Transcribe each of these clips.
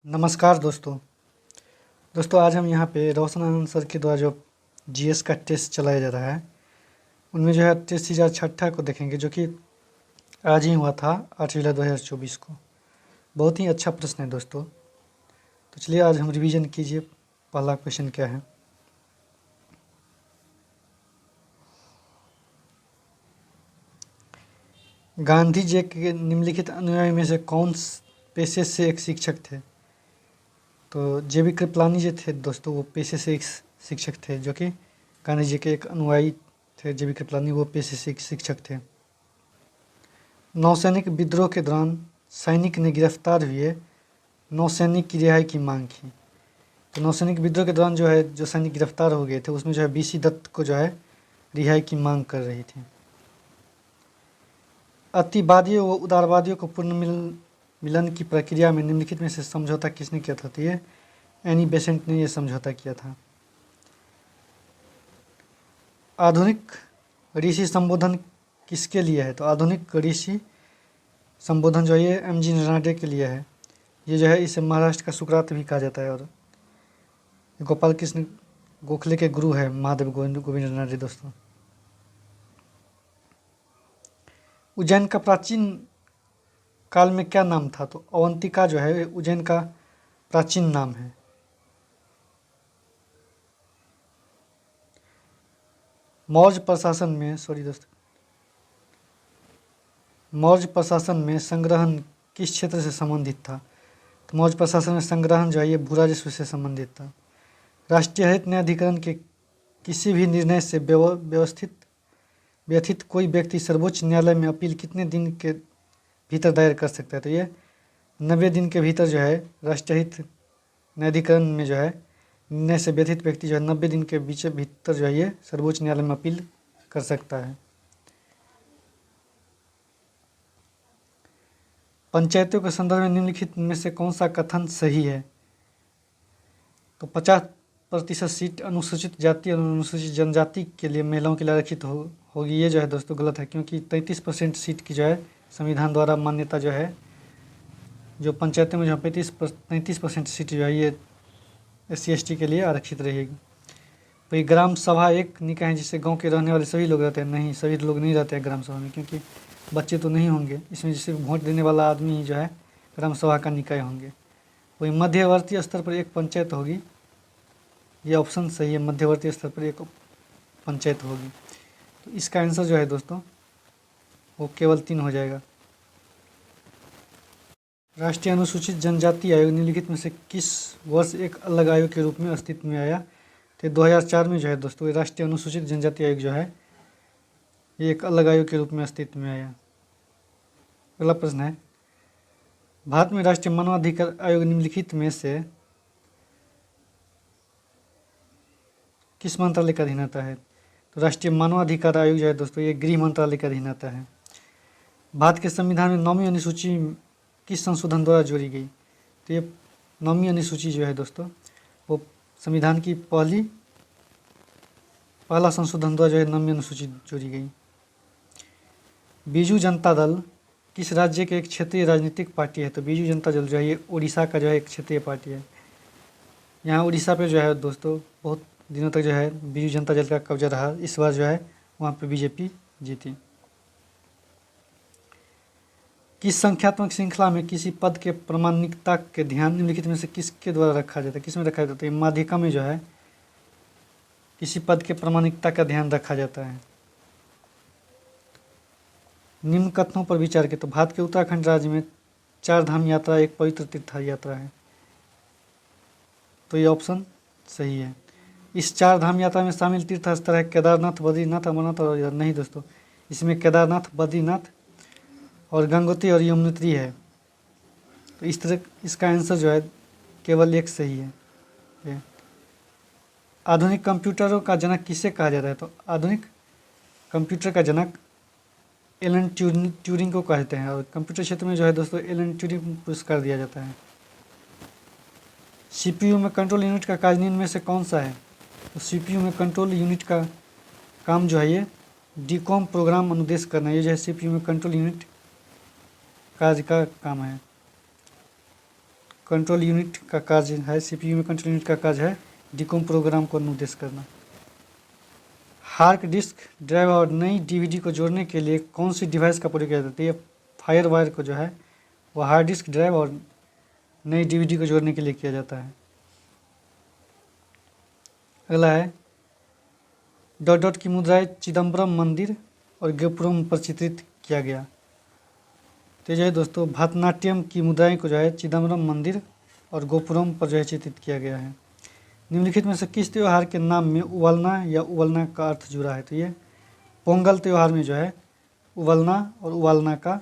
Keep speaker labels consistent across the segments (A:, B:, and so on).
A: नमस्कार दोस्तों आज हम यहाँ पे रोशन आनंद सर के द्वारा जो जीएस का टेस्ट चलाया जा रहा है उनमें जो है टेस्ट सीरीज छठा को देखेंगे जो कि आज ही हुआ था 8 जुलाई 2024 को। बहुत ही अच्छा प्रश्न है दोस्तों। तो चलिए आज हम रिवीजन कीजिए। पहला क्वेश्चन क्या है। गांधी जी के निम्नलिखित अनुयायी में से कौन पेशे से एक शिक्षक थे। तो जे.बी. कृपलानी जी थे दोस्तों, वो पेशे से एक शिक्षक थे, जो कि गांधी जी के एक अनुयायी थे। जे.बी. कृपलानी वो पेशे से एक शिक्षक थे। नौसैनिक विद्रोह के दौरान सैनिक ने गिरफ्तार हुए नौसैनिक की रिहाई की मांग की। तो नौसैनिक विद्रोह के दौरान जो सैनिक गिरफ्तार हो गए थे उसमें जो है बीसी दत्त को जो है रिहाई की मांग कर रही थी। अतिवादियों व उदारवादियों को पूर्ण मिलन की प्रक्रिया में निम्नलिखित में से समझौता किसने किया था। तो ये एनी बेसेंट ने यह समझौता किया था। आधुनिक ऋषि संबोधन किसके लिए है। तो आधुनिक ऋषि संबोधन जो है ये एम.जी. नरनाडे के लिए है। ये जो है इसे महाराष्ट्र का सुकरात भी कहा जाता है और गोपाल कृष्ण गोखले के गुरु है महादेव गोविंद नरनाडे दोस्तों। उज्जैन का प्राचीन काल में क्या नाम था। तो अवंतिका जो है उज्जैन का प्राचीन नाम है। मौर्य प्रशासन में संग्रहण किस क्षेत्र से संबंधित था। तो मौर्य प्रशासन में संग्रहण जो है ये भू राजस्व से संबंधित था। राष्ट्रीय हरित न्यायाधिकरण के किसी भी निर्णय से व्यथित कोई व्यक्ति सर्वोच्च न्यायालय में अपील कितने दिन के भीतर दायर कर सकता है। तो ये 90 दिन के भीतर जो है राष्ट्रीय हित न्यायाधिकरण में जो है निर्णय से व्यथित व्यक्ति जो है 90 दिन के भीतर जो है ये सर्वोच्च न्यायालय में अपील कर सकता है। पंचायतों के संदर्भ में निम्नलिखित में से कौन सा कथन सही है। तो 50% सीट अनुसूचित जाति और अनुसूचित जनजाति के लिए महिलाओं के लिए आरक्षित होगी। ये जो है दोस्तों गलत है, क्योंकि 33% सीट की जो है संविधान द्वारा मान्यता जो है जो पंचायतों में जो 33% सीट जो है ये SC/ST के लिए आरक्षित रहेगी। तो ये ग्राम सभा एक निकाय है जिससे गांव के रहने वाले सभी लोग रहते हैं। नहीं, सभी लोग नहीं रहते हैं ग्राम सभा में, क्योंकि बच्चे तो नहीं होंगे इसमें। जिससे वोट देने वाला आदमी ही जो है ग्राम सभा का निकाय होंगे। वही मध्यवर्ती स्तर पर एक पंचायत होगी। ये ऑप्शन सही है, मध्यवर्ती स्तर पर एक पंचायत होगी। तो इसका आंसर जो है दोस्तों वो केवल 3 हो जाएगा। राष्ट्रीय अनुसूचित जनजाति आयोग निम्नलिखित में से किस वर्ष एक अलग आयोग के रूप में अस्तित्व में आया। तो 2004 में जो है दोस्तों राष्ट्रीय अनुसूचित जनजाति आयोग जो है ये एक अलग आयोग के रूप में अस्तित्व में आया। अगला प्रश्न है, भारत में राष्ट्रीय मानवाधिकार आयोग निम्नलिखित में से किस मंत्रालय का अधीन आता है। तो राष्ट्रीय मानवाधिकार आयोग जो है दोस्तों ये गृह मंत्रालय का अधीन आता है। भारत के संविधान में 9वीं अनुसूची किस संशोधन द्वारा जोड़ी गई। तो ये 9वीं अनुसूची जो है दोस्तों वो संविधान की पहला संशोधन द्वारा जो है 9वीं अनुसूची जोड़ी गई। बीजू जनता दल किस राज्य के एक क्षेत्रीय राजनीतिक पार्टी है। तो बीजू जनता दल जो है ये उड़ीसा का जो है एक क्षेत्रीय पार्टी है। यहाँ उड़ीसा पे जो है दोस्तों बहुत दिनों तक जो है बीजू जनता दल का कब्जा रहा। इस बार जो है वहाँ पे बीजेपी जीती। किस संख्यात्मक श्रृंखला में किसी पद के प्रामाणिकता के ध्यान निम्नलिखित में से किसके द्वारा रखा जाता है। किस में रखा जाता है। माध्यिका में जो है किसी पद के प्रामाणिकता का ध्यान रखा जाता है। निम्न कथनों पर विचार करें। तो भारत के उत्तराखंड राज्य में 4 धाम यात्रा एक पवित्र तीर्थ यात्रा है। तो ये ऑप्शन सही है। इस 4 धाम यात्रा में शामिल तीर्थ स्थल है केदारनाथ, बद्रीनाथ, अमरनाथ और नहीं दोस्तों, इसमें केदारनाथ, बद्रीनाथ और गंगोत्री और यमुनोत्री है। तो इस तरह इसका आंसर जो है केवल एक सही है। आधुनिक कंप्यूटरों का जनक किसे कहा जाता है। तो आधुनिक कंप्यूटर का जनक एलन ट्यूरिंग को कहते हैं और कंप्यूटर क्षेत्र में जो है दोस्तों एलन ट्यूरिंग पुरस्कार दिया जाता है। CPU में कंट्रोल यूनिट का कार्य निम्न में से कौन सा है। तो CPU में कंट्रोल यूनिट का काम जो है ये डीकॉम प्रोग्राम अनुदेश करना। ये जो है CPU में कंट्रोल यूनिट कार्य का काम है। कंट्रोल यूनिट का कार्य है, सीपीयू में कंट्रोल यूनिट का कार्य है डिकॉम प्रोग्राम को अनुदेश करना। हार्ड डिस्क ड्राइव और नई डीवीडी को जोड़ने के लिए कौन सी डिवाइस का प्रयोग किया जाता है? ये फायर वायर को जो है वो हार्ड डिस्क ड्राइव और नई डीवीडी को जोड़ने के लिए किया जाता है। अगला है डॉट डॉट की मुद्राएं चिदम्बरम मंदिर और गोपुरम पर चित्रित किया गया। तो जो है दोस्तों भरतनाट्यम की मुद्राएं को जो है चिदम्बरम मंदिर और गोपुरम पर जो है चित्रित किया गया है। निम्नलिखित में से किस त्यौहार के नाम में उवलना या उवलना का अर्थ जुड़ा है? तो ये पोंगल त्यौहार में जो है उवलना और उवालना का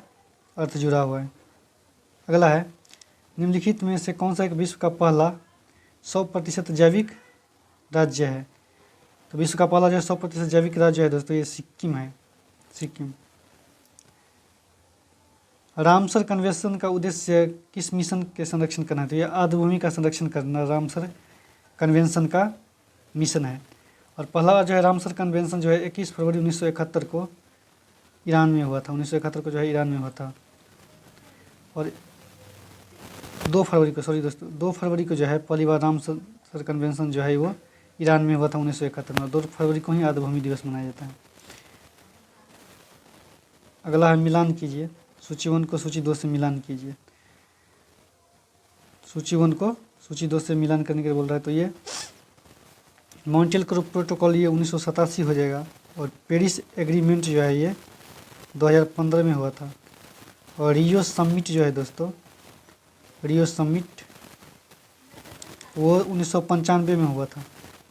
A: अर्थ जुड़ा हुआ है। अगला है निम्नलिखित में से कौन सा एक विश्व का पहला 100% जैविक राज्य है? तो विश्व का पहला जो है 100% जैविक राज्य है दोस्तों ये सिक्किम है, सिक्किम। रामसर कन्वेंशन का उद्देश्य किस मिशन के संरक्षण करना है? तो यह आर्द्रभूमि का संरक्षण करना रामसर कन्वेंशन का मिशन है। और पहला जो है रामसर कन्वेंशन जो है 21 फरवरी 1971 को ईरान में हुआ था, 1971 को जो है ईरान में हुआ था। और 2 फरवरी को जो है पहली बार रामसर कन्वेंशन जो है वो ईरान में हुआ था 1971 में। 2 फरवरी को ही आर्द्रभूमि दिवस मनाया जाता है। अगला है मिलान कीजिए, सूची 1 को सूची 2 से मिलान कीजिए। सूची 1 को सूची 2 से मिलान करने के लिए बोल रहा है। तो ये मॉन्ट्रियल प्रोटोकॉल ये 1987 हो जाएगा। और पेरिस एग्रीमेंट जो है ये 2015 में हुआ था। और रियो समिट जो है दोस्तों, रियो समिट वो 1995 में हुआ था।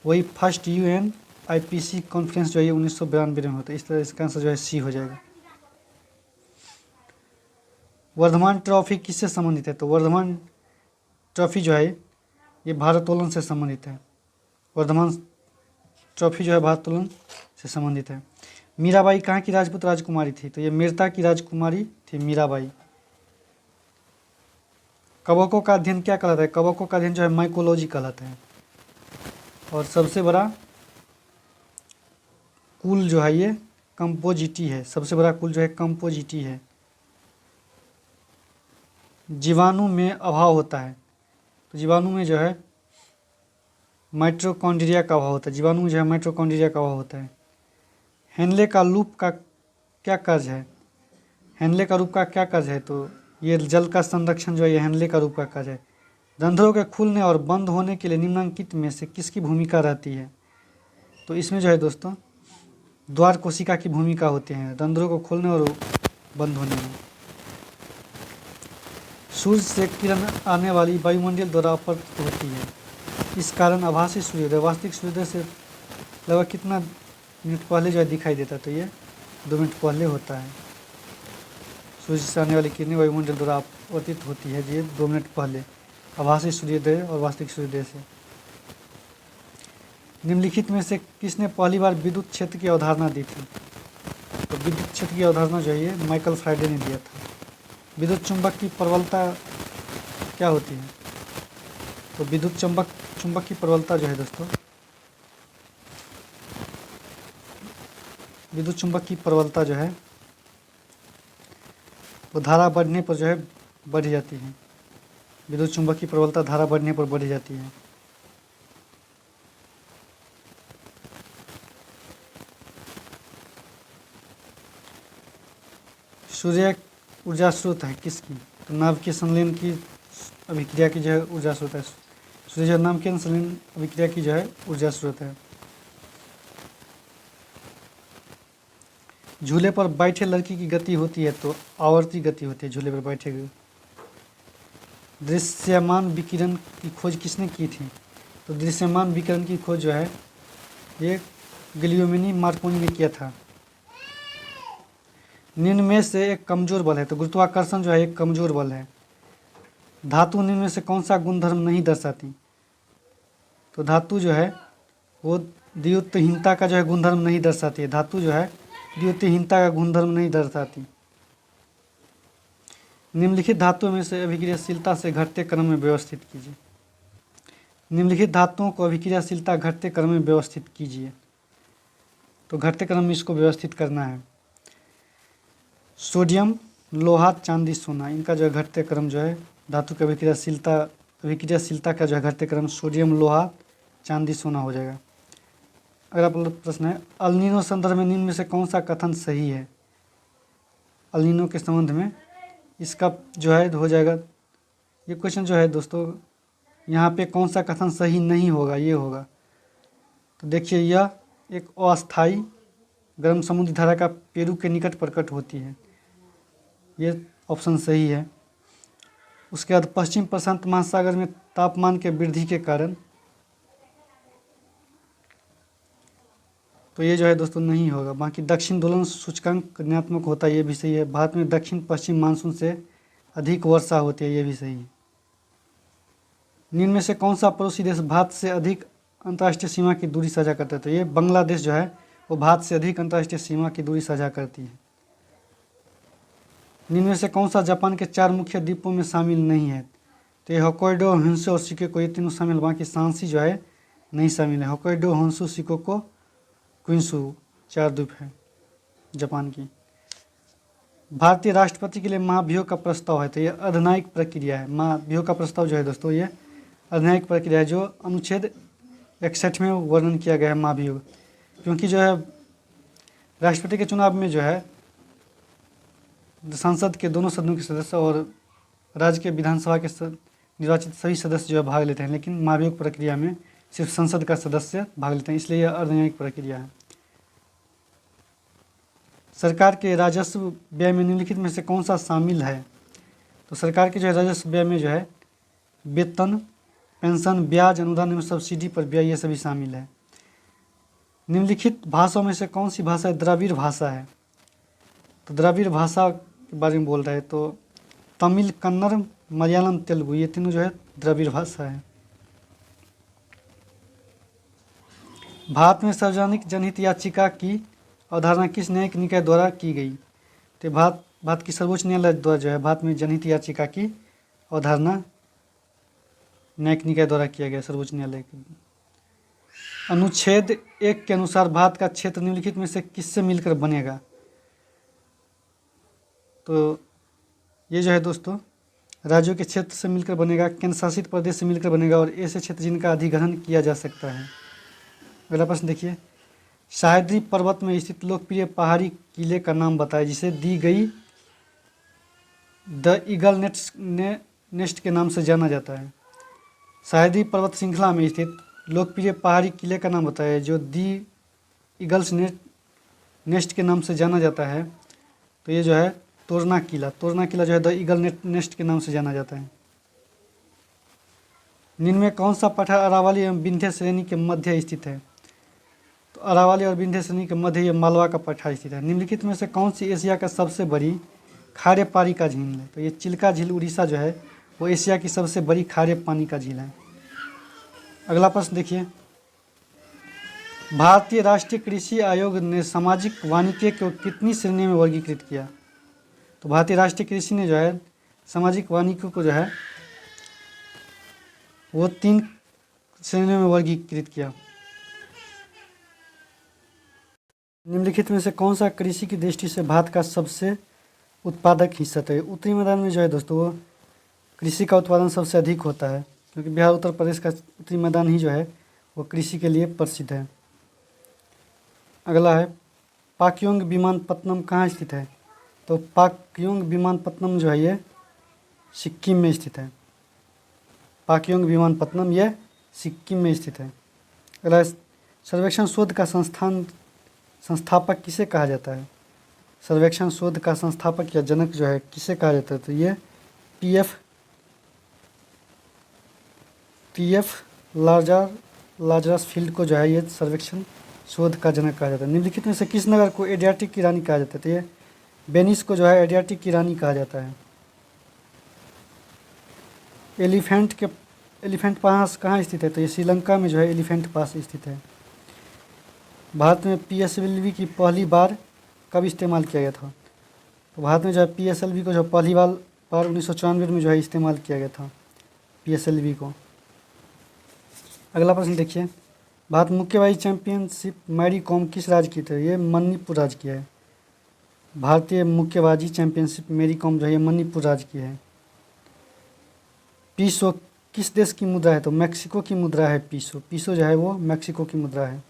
A: वही फर्स्ट UN IPC कॉन्फ्रेंस जो है 1992 में होता है। इस तरह इसका आंसर जो है सी हो जाएगा। वर्धमान ट्रॉफी किससे संबंधित है? तो वर्धमान ट्रॉफी जो है ये भारोत्तोलन से संबंधित है। वर्धमान ट्रॉफी जो है भारोत्तोलन से संबंधित है। मीराबाई कहाँ की राजपूत राजकुमारी थी? तो ये मेरता की राजकुमारी थी मीराबाई। कवकों का अध्ययन क्या कहलाता है? कवकों का अध्ययन जो है माइकोलॉजी कहलाता है। और सबसे बड़ा कुल जो है ये कंपोजिटी है। सबसे बड़ा कुल जो है कंपोजिटी है। जीवाणु में अभाव होता है। तो जीवाणु में जो है माइटोकॉन्ड्रिया का अभाव होता है। जीवाणु में जो है माइटोकॉन्ड्रिया का अभाव होता है। हेनले का लूप का क्या कार्य है? हेनले का रूप का क्या कार्य है? तो ये जल का संरक्षण जो है ये हेनले का रूप का कार्य है। रंध्रों के खुलने और बंद होने के लिए निम्नलिखित में से किसकी भूमिका रहती है? तो इसमें जो है दोस्तों द्वार कोशिका की भूमिका होती है रंध्रों को खोलने और बंद होने में। सूर्य से किरण आने वाली वायुमंडल द्वारा अपवर्तित होती है। इस कारण आभासी सूर्योदय वास्तविक सूर्योदय से लगभग कितना मिनट पहले जो है दिखाई देता है? तो ये 2 मिनट पहले होता है। सूर्य से आने वाली किरणें वायुमंडल द्वारा अपवर्तित होती है ये 2 मिनट पहले आभासी सूर्योदय और वास्तविक सूर्योदय से। निम्नलिखित में से किसने पहली बार विद्युत क्षेत्र की अवधारणा दी थी? तो विद्युत क्षेत्र की अवधारणा जो है माइकल फ्राइडे ने दिया था। विद्युत चुंबक की प्रबलता क्या होती है? तो विद्युत चुंबक की प्रबलता जो है दोस्तों, विद्युत चुंबक की प्रबलता जो है वो धारा बढ़ने पर जो है बढ़ जाती है। विद्युत चुंबक की प्रबलता धारा बढ़ने पर बढ़ जाती है। सूर्य ऊर्जा स्रोत है किसकी? तो नाभिकीय संलयन की अभिक्रिया की जो है ऊर्जा स्रोत है। सूर्य जो नाभिकीय संलयन अभिक्रिया की जो है ऊर्जा स्रोत है। झूले पर बैठे लड़की की गति होती है तो आवर्ती गति होती है झूले पर बैठे हुए। दृश्यमान विकिरण की खोज किसने की थी? तो दृश्यमान विकिरण की खोज जो है ये गिलियोमिनी मार्कोनी ने किया था। निम्न में से एक कमजोर बल है। तो गुरुत्वाकर्षण जो है एक कमजोर बल है। धातु निम्न में से कौन सा गुणधर्म नहीं दर्शाती? तो धातु जो है वो द्युतिहीनता का जो है गुणधर्म नहीं दर्शाती है। धातु जो है द्युतिहीनता का गुणधर्म नहीं दर्शाती। निम्नलिखित धातुओं में से अभिक्रियाशीलता से घटते क्रम में व्यवस्थित कीजिए। निम्नलिखित धातुओं को अभिक्रियाशीलता घटते क्रम में व्यवस्थित कीजिए। तो घटते क्रम में इसको व्यवस्थित करना है। सोडियम, लोहा, चांदी, सोना, इनका जो है घटते क्रम जो है धातु की अभिक्रियाशीलता अभिक्रियाशीलता का जो है घटते क्रम सोडियम लोहा चांदी सोना हो जाएगा। अगला प्रश्न है, अल नीनो संदर्भ में निम्न में से कौन सा कथन सही है? अल नीनो के संबंध में इसका जो है हो जाएगा, ये क्वेश्चन जो है दोस्तों यहाँ पे कौन सा कथन सही नहीं होगा, ये होगा। तो देखिए, यह एक अस्थायी गर्म समुद्री धारा का पेरू के निकट प्रकट होती है, ये ऑप्शन सही है। उसके बाद पश्चिम प्रशांत महासागर में तापमान के वृद्धि के कारण, तो ये जो है दोस्तों नहीं होगा। बाकी दक्षिण दोलन सूचकांक ऋणात्मक होता है, ये भी सही है। भारत में दक्षिण पश्चिम मानसून से अधिक वर्षा होती है, ये भी सही है। निम्न में से कौन सा पड़ोसी देश भारत से अधिक अंतर्राष्ट्रीय सीमा की दूरी साझा करता है? तो ये बांग्लादेश जो है वो भारत से अधिक अंतर्राष्ट्रीय सीमा की दूरी साझा करती है। निम्न में से कौन सा जापान के 4 मुख्य द्वीपों में शामिल नहीं है? तो ये होक्काइडो, होन्शु और शिकोको, ये तीनों शामिल, बाकी सांसी जो है नहीं शामिल है। होक्काइडो, होन्शु, शिकोको, क्विंशु 4 द्वीप हैं जापान की। भारतीय राष्ट्रपति के लिए महाभियोग का प्रस्ताव है, तो ये अर्धन्यायिक प्रक्रिया है। महाभियोग का प्रस्ताव जो है दोस्तों ये अर्धन्यायिक प्रक्रिया है, जो अनुच्छेद 61 में वर्णन किया गया है महाभियोग। क्योंकि जो है राष्ट्रपति के चुनाव में जो है संसद के दोनों सदनों के सदस्य और राज्य के विधानसभा के निर्वाचित सभी सदस्य जो है भाग लेते हैं, लेकिन महाभियोग प्रक्रिया में सिर्फ संसद का सदस्य भाग लेते हैं, इसलिए यह अर्धन्यायिक प्रक्रिया है। सरकार के राजस्व व्यय में निम्नलिखित में से कौन सा शामिल है? तो सरकार के जो है राजस्व व्यय में जो है वेतन, पेंशन, ब्याज, अनुदान एवं सब्सिडी पर व्यय, ये सभी शामिल है। निम्नलिखित भाषाओं में से कौन सी भाषा द्रविड़ भाषा है? तो द्रविड़ भाषा के बारे में बोल रहा है, तो तमिल, कन्नड़, मलयालम, तेलुगु, ये तीनों जो है द्रविड़ भाषा है। भारत में सार्वजनिक जनहित याचिका की अवधारणा किस न्यायिक निकाय द्वारा की गई? तो भारत की सर्वोच्च न्यायालय द्वारा जो है भारत में जनहित याचिका की अवधारणा न्यायिक निकाय द्वारा किया गया, सर्वोच्च न्यायालय के। अनुच्छेद 1 के अनुसार भारत का क्षेत्र निम्नलिखित में से किससे मिलकर बनेगा? तो ये जो है दोस्तों राज्यों के क्षेत्र से मिलकर बनेगा, केंद्र शासित प्रदेश से मिलकर बनेगा और ऐसे क्षेत्र जिनका अधिग्रहण किया जा सकता है। अगला प्रश्न देखिए, सह्याद्री पर्वत में स्थित लोकप्रिय पहाड़ी किले का नाम बताएं जिसे दी गई द ईगल नेस्ट के नाम से जाना जाता है। सह्याद्री पर्वत श्रृंखला में स्थित लोकप्रिय पहाड़ी किले का नाम बताएं जो दी ईगल्स नेस्ट के नाम से जाना जाता है। तो ये जो है तोरना किला जो है द ईगल नेस्ट के नाम से जाना जाता है। निम्न में कौन सा पठार अरावली एवं विंध्य श्रेणी के मध्य स्थित है? तो अरावली और विंध्य श्रेणी के मध्य ये मालवा का पठार स्थित है। निम्नलिखित में से कौन सी एशिया का सबसे बड़ी खारे पानी का झील है? तो ये चिल्का झील उड़ीसा जो है वो एशिया की सबसे बड़ी खारे पानी का झील है। अगला प्रश्न देखिए, भारतीय राष्ट्रीय कृषि आयोग ने सामाजिक वानिकी को कितनी श्रेणी में वर्गीकृत किया? तो भारतीय राष्ट्रीय कृषि ने जो है सामाजिक वानिकी को जो है वो 3 श्रेणियों में वर्गीकृत किया। निम्नलिखित में से कौन सा कृषि की दृष्टि से भारत का सबसे उत्पादक हिस्सा है? उत्तरी मैदान में जो है दोस्तों वो कृषि का उत्पादन सबसे अधिक होता है, क्योंकि बिहार उत्तर प्रदेश का उत्तरी मैदान ही जो है वो कृषि के लिए प्रसिद्ध है। अगला है, पाक्योंग विमानपत्तनम कहाँ स्थित है? तो पाक्योंग विमानपत्तनम जो है ये सिक्किम में स्थित है। पाक्योंग विमानपत्तनम ये सिक्किम में स्थित है। अगला, सर्वेक्षण शोध का संस्थापक किसे कहा जाता है? सर्वेक्षण शोध का संस्थापक या जनक जो है किसे कहा जाता है? तो ये पीएफ लाजरस फील्ड को जो है ये सर्वेक्षण शोध का जनक कहा जाता है। निम्नलिखित में से किस नगर को एडियाटिक की रानी कहा जाता है? तो ये वेनिस को जो है एडियाटिक की रानी कहा जाता है। एलिफेंट पास कहाँ स्थित है? तो ये श्रीलंका में जो है एलिफेंट पास स्थित है। भारत में पीएसएलवी की पहली बार कब इस्तेमाल किया गया था? तो भारत में जो है पीएसएलवी को जो पहली बार 1994 में जो है इस्तेमाल किया गया था पीएसएलवी को। अगला प्रश्न देखिए, भारत मुक्केबाजी चैंपियनशिप मैरी कॉम किस राज्य की थी? ये मणिपुर राज्य की है। भारतीय मुक्केबाजी चैंपियनशिप मैरी कॉम जो है मणिपुर राज्य की है। किस देश की मुद्रा है? तो मैक्सिको की मुद्रा है पीसो। पीसो जो है वो मैक्सिको की मुद्रा है।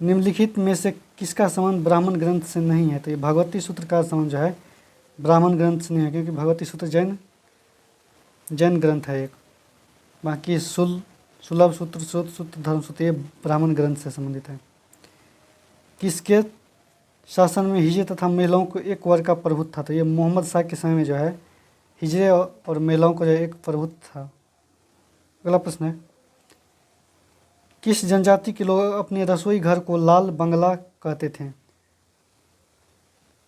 A: निम्नलिखित में से किसका संबंध ब्राह्मण ग्रंथ से नहीं है? तो ये भगवती सूत्र का संबंध जो है ब्राह्मण ग्रंथ से नहीं है, क्योंकि भगवती सूत्र जैन ग्रंथ है एक। बाकी सुलभ सूत्र, स्रोत सूत्र, धर्म सूत्र ये ब्राह्मण ग्रंथ से संबंधित है। किसके शासन में हिजड़े तथा महिलाओं को एक वर्ग का प्रभुत्व था? तो ये मोहम्मद शाह के समय में जो है हिजड़े और महिलाओं को जो है एक प्रभुत्व था। अगला प्रश्न है, किस जनजाति के लोग अपने रसोई घर को लाल बंगला कहते थे?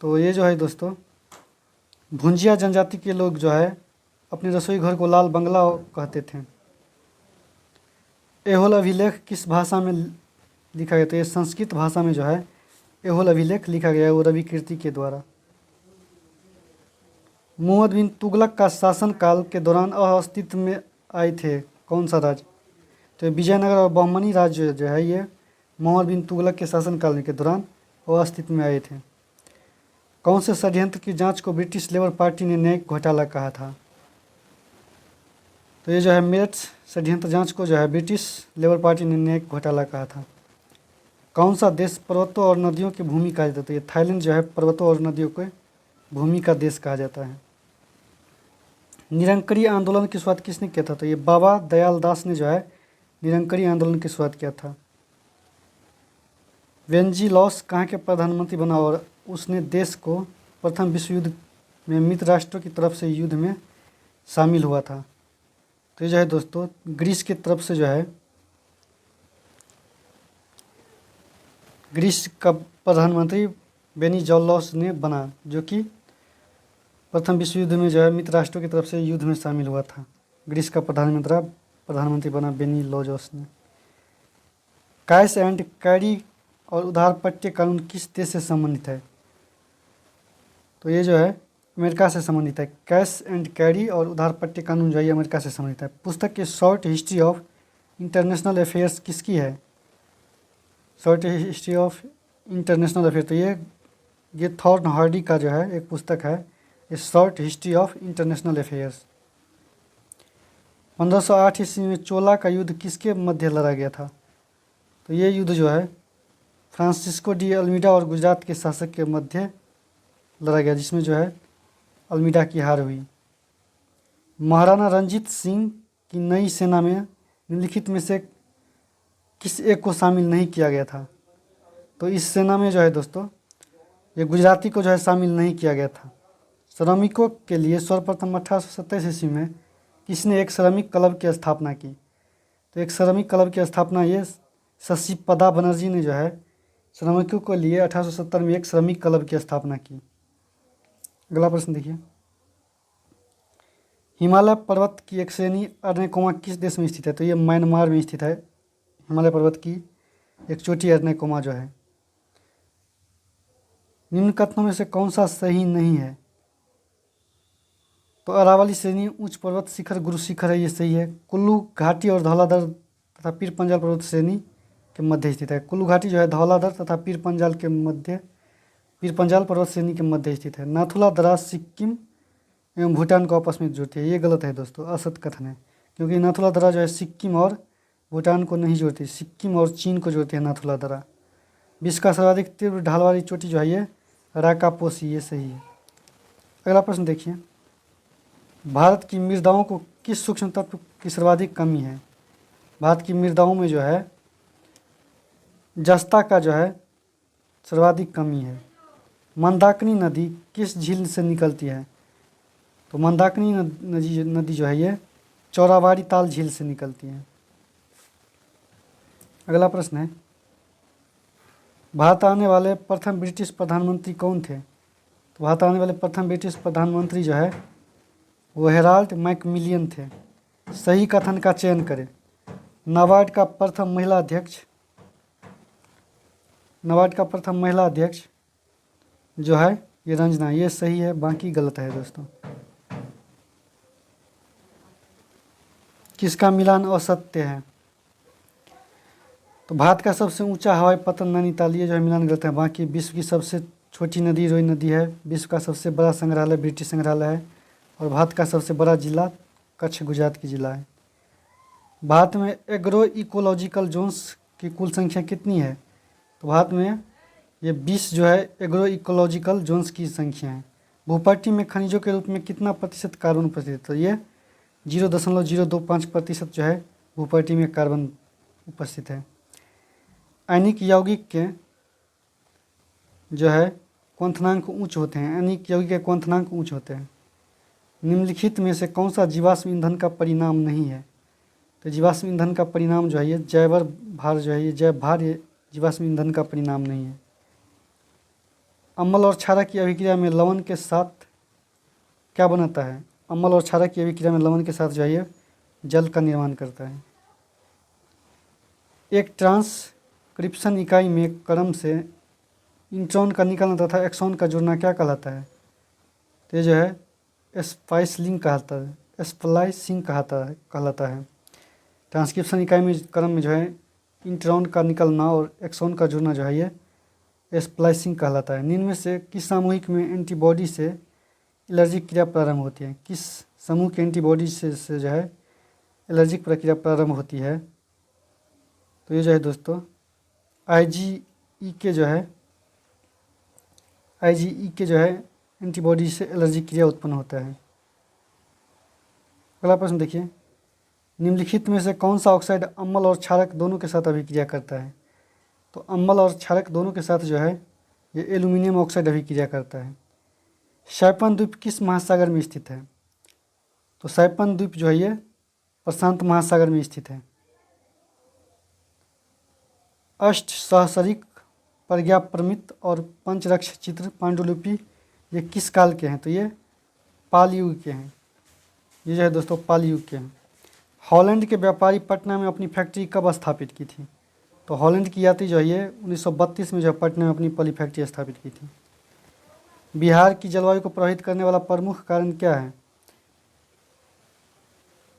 A: तो ये जो है दोस्तों भुंजिया जनजाति के लोग जो है अपने रसोई घर को लाल बंगला कहते थे। एहोल अभिलेख किस भाषा में लिखा गया? तो ये संस्कृत भाषा में जो है एहोल अभिलेख लिखा गया है, वो रवि कीर्ति के द्वारा। मुहम्मद बिन तुगलक का शासनकाल के दौरान अस्तित्व में आए थे कौन सा राज्य? तो विजयनगर और बहमनी राज्य जो है ये मुहम्मद बिन तुगलक के शासनकाल के दौरान वो अस्तित्व में आए थे। कौन से षड्यंत्र की जांच को ब्रिटिश लेबर पार्टी ने न्यायिक घोटाला कहा था? तो ये जो है मेरठ षड्यंत्र जांच को जो है ब्रिटिश लेबर पार्टी ने न्यायिक घोटाला कहा था। कौन सा देश पर्वतों और नदियों की भूमि कहा जाता है? तो ये थाईलैंड जो है पर्वतों और नदियों के भूमि का देश कहा जाता है। निरंकरी आंदोलन की शुरुआत किसने किया था? तो ये बाबा दयाल दास ने जो है निरंकरी आंदोलन की शुरुआत किया था। वेंजीलॉस कहाँ के प्रधानमंत्री बना और उसने देश को प्रथम विश्व युद्ध में मित्र राष्ट्रों की तरफ से युद्ध में शामिल हुआ था? तो ये जो है दोस्तों ग्रीस की तरफ से जो है ग्रीस का प्रधानमंत्री वेनिजोलॉस ने बना, जो कि प्रथम विश्व युद्ध में जो है मित्र राष्ट्रों की तरफ से युद्ध में शामिल हुआ था। ग्रीस का प्रधानमंत्री बना वेनिजोलॉस ने। कैश एंड कैरी और उधारपट्य कानून किस देश से संबंधित है? तो ये जो है अमेरिका से संबंधित है। कैश एंड कैरी और उधारपट्य कानून जो है अमेरिका से संबंधित है। पुस्तक की short history of international affairs किसकी है? Short history of international affair, तो ये थॉर्न हार्डी का जो है एक पुस्तक है, ये short history of international affairs. 1508 ईस्वी में चोला का युद्ध किसके मध्य लड़ा गया था? तो ये युद्ध जो है फ्रांसिस्को डी अल्मीडा और गुजरात के शासक के मध्य लड़ा गया, जिसमें जो है अल्मीडा की हार हुई। महाराणा रंजीत सिंह की नई सेना में निम्नलिखित में से किस एक को शामिल नहीं किया गया था? तो इस सेना में जो है दोस्तों ये गुजराती को जो है शामिल नहीं किया गया था। श्रमिकों के लिए सर्वप्रथम 1827 ईस्वी में किसने एक श्रमिक क्लब की स्थापना की? तो एक श्रमिक क्लब की स्थापना ये शशिपदा बनर्जी ने जो है श्रमिकों के लिए 1870 में एक श्रमिक क्लब की स्थापना की। अगला प्रश्न देखिए, हिमालय पर्वत की एक श्रेणी अर्नेकोमा किस देश में स्थित है? तो ये म्यांमार में स्थित है। हिमालय पर्वत की एक चोटी अर्नेकोमा जो है। निम्न कथनों में से कौन सा सही नहीं है? तो अरावली श्रेणी उच्च पर्वत शिखर गुरु शिखर है, ये सही है। कुल्लू घाटी और धौलाधर तथा पीर पंजाल पर्वत श्रेणी के मध्य स्थित है। कुल्लू घाटी जो है धौलाधर तथा पीर पंजाल पर्वत श्रेणी के मध्य स्थित है। नाथुला दराज सिक्किम एवं भूटान को आपस में जोड़ती है, ये गलत है दोस्तों, असत कथन है, क्योंकि नाथुला दरा जो है सिक्किम और भूटान को नहीं जोड़ती, सिक्किम और चीन को जोड़ती है नाथुला दरा। विश्व का सर्वाधिक तीव्र ढाल वाली चोटी जो है ये राकापोसी, ये सही है। अगला प्रश्न देखिए, भारत की मृदाओं को किस सूक्ष्म तत्व की सर्वाधिक कमी है? भारत की मृदाओं में जो है जस्ता का जो है सर्वाधिक कमी है। मंदाकिनी नदी किस झील से निकलती है? तो मंदाकिनी नदी जो है ये चौराबाड़ी ताल झील से निकलती है। अगला प्रश्न है, भारत आने वाले प्रथम ब्रिटिश प्रधानमंत्री कौन थे? तो भारत आने वाले प्रथम ब्रिटिश प्रधानमंत्री जो है वो हेराल्ड मैकमिलियन थे। सही कथन का चयन करें। नाबार्ड का प्रथम महिला अध्यक्ष जो है ये रंजना, ये सही है, बाकी गलत है दोस्तों। किसका मिलान असत्य है? तो भारत का सबसे ऊंचा हवाई पतन नैनीताल, ये जो है मिलान गलत है, बाकी विश्व की सबसे छोटी नदी रोई नदी है। विश्व का सबसे बड़ा संग्रहालय ब्रिटिश संग्रहालय है। और भारत का सबसे बड़ा जिला कच्छ गुजरात की जिला है। भारत में एग्रो इकोलॉजिकल जोन्स की कुल संख्या कितनी है? तो भारत में ये 20 जो है एग्रो इकोलॉजिकल जोन्स की संख्या है। भूपट्टी में खनिजों के रूप में कितना प्रतिशत कार्बन उपस्थित है? तो ये 0.025% जो है भूपट्टी में कार्बन उपस्थित है। आयनिक यौगिक के जो है क्वथनांक उच्च होते हैं। आयनिक यौगिक के क्वथनांक उच्च होते हैं। निम्नलिखित में से कौन सा जीवाश्म ईंधन का परिणाम नहीं है? तो जीवाश्म ईंधन का परिणाम जो है ये जैव भार जो है ये जैव भार ये जीवाश्म ईंधन का परिणाम नहीं है। अम्ल और क्षारक की अभिक्रिया में लवण के साथ क्या बनाता है? अम्ल और क्षारक की अभिक्रिया में लवण के साथ जो है ये जल का निर्माण करता है। एक ट्रांसक्रिप्शन इकाई में क्रम से इंट्रॉन का निकलना तथा एक्सॉन का जुड़ना क्या कहलाता है? तो ये जो है स्प्लाइसिंग कहलाता है। ट्रांसक्रिप्शन इकाई में क्रम में जो है इंट्रॉन का निकलना और एक्सॉन का जुड़ना जो है ये स्प्लाइसिंग कहलाता है। निम्न में से किस सामूहिक में एंटीबॉडी से एलर्जिक क्रिया प्रारंभ होती है? किस समूह के एंटीबॉडी से जो है एलर्जिक प्रक्रिया प्रारंभ होती है? तो ये जो है दोस्तों आईजीई के जो है एंटीबॉडी से एलर्जिक क्रिया उत्पन्न होता है। अगला प्रश्न देखिए, निम्नलिखित में से कौन सा ऑक्साइड अम्ल और क्षारक दोनों के साथ अभिक्रिया करता है? तो अम्ल और क्षारक दोनों के साथ जो है ये एल्यूमिनियम ऑक्साइड अभिक्रिया करता है। साइपन द्वीप किस महासागर में स्थित है? तो साइपन द्वीप जो है ये प्रशांत महासागर में स्थित है। अष्ट सहस्रिक प्रज्ञाप्रमित और पंचरक्ष चित्र पांडुलिपि ये किस काल के हैं? तो ये पाल युग के हैं। ये जो है दोस्तों पाल युग के हैं। हॉलैंड के व्यापारी पटना में अपनी फैक्ट्री कब स्थापित की थी? तो हॉलैंड की यात्री जो है ये 1932 में जो है पटना में अपनी पहली फैक्ट्री स्थापित की थी। बिहार की जलवायु को प्रभावित करने वाला प्रमुख कारण क्या है?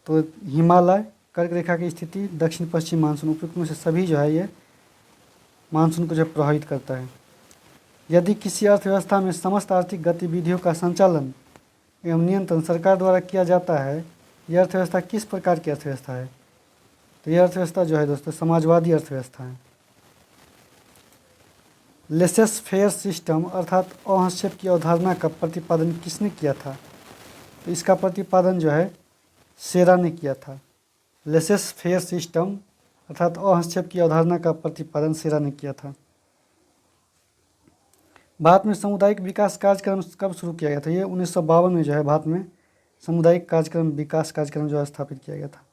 A: तो हिमालय, कर्क रेखा की स्थिति, दक्षिण पश्चिम मानसून। उपयुक्त में से सभी जो है ये मानसून को जो प्रभावित करता है। यदि किसी अर्थव्यवस्था में समस्त आर्थिक गतिविधियों का संचालन एवं नियंत्रण सरकार द्वारा किया जाता है, यह अर्थव्यवस्था किस प्रकार की अर्थव्यवस्था है? तो यह अर्थव्यवस्था जो है दोस्तों समाजवादी अर्थव्यवस्था है। लेसेस फेयर सिस्टम अर्थात अहस्तेप की अवधारणा का प्रतिपादन किसने किया था? तो इसका प्रतिपादन जो है सेरा ने किया था। लेसेस फेयर सिस्टम अर्थात अहस्तेप की अवधारणा का प्रतिपादन सेरा ने किया था। भारत में सामुदायिक विकास कार्यक्रम कब शुरू किया गया था? ये 1952 में जो है भारत में सामुदायिक विकास कार्यक्रम जो है स्थापित किया गया था।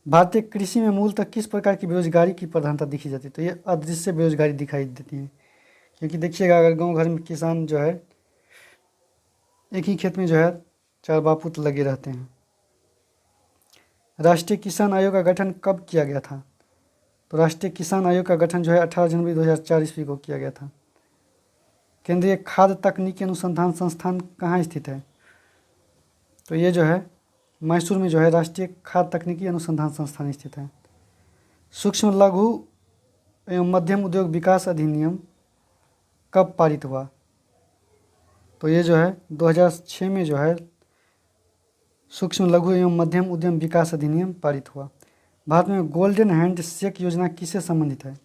A: भारतीय कृषि में मूलतः किस प्रकार की बेरोजगारी की प्रधानता दिखी जाती है? तो ये अदृश्य बेरोजगारी दिखाई देती है। क्योंकि देखिएगा अगर गांव घर में किसान जो है एक ही खेत में जो है 4 बापूत लगे रहते हैं। राष्ट्रीय किसान आयोग का गठन कब किया गया था? तो राष्ट्रीय किसान आयोग का गठन जो है 18 जनवरी 2004 ईस्वी को किया गया था। केंद्रीय खाद्य तकनीकी अनुसंधान संस्थान कहाँ स्थित है? तो ये जो है मैसूर में जो है राष्ट्रीय खाद्य तकनीकी अनुसंधान संस्थान स्थित है। सूक्ष्म लघु एवं मध्यम उद्योग विकास अधिनियम कब पारित हुआ? तो ये जो है 2006 में जो है सूक्ष्म लघु एवं मध्यम उद्यम विकास अधिनियम पारित हुआ। भारत में गोल्डन हैंड शेक योजना किससे संबंधित है?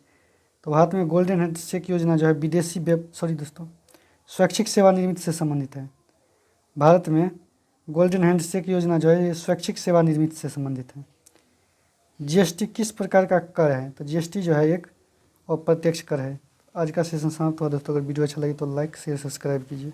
A: तो भारत में गोल्डन हैंड शेक योजना जो है विदेशी स्वैच्छिक सेवानिवृत्ति से संबंधित है। भारत में गोल्डन हैंड शेक योजना जो है ये स्वैच्छिक सेवानिवृत्ति से संबंधित है। जीएसटी किस प्रकार का कर है? तो जीएसटी जो है एक अप्रत्यक्ष कर है। आज का सेशन समाप्त हुआ दोस्तों। अगर वीडियो अच्छा लगे तो लाइक शेयर सब्सक्राइब कीजिए।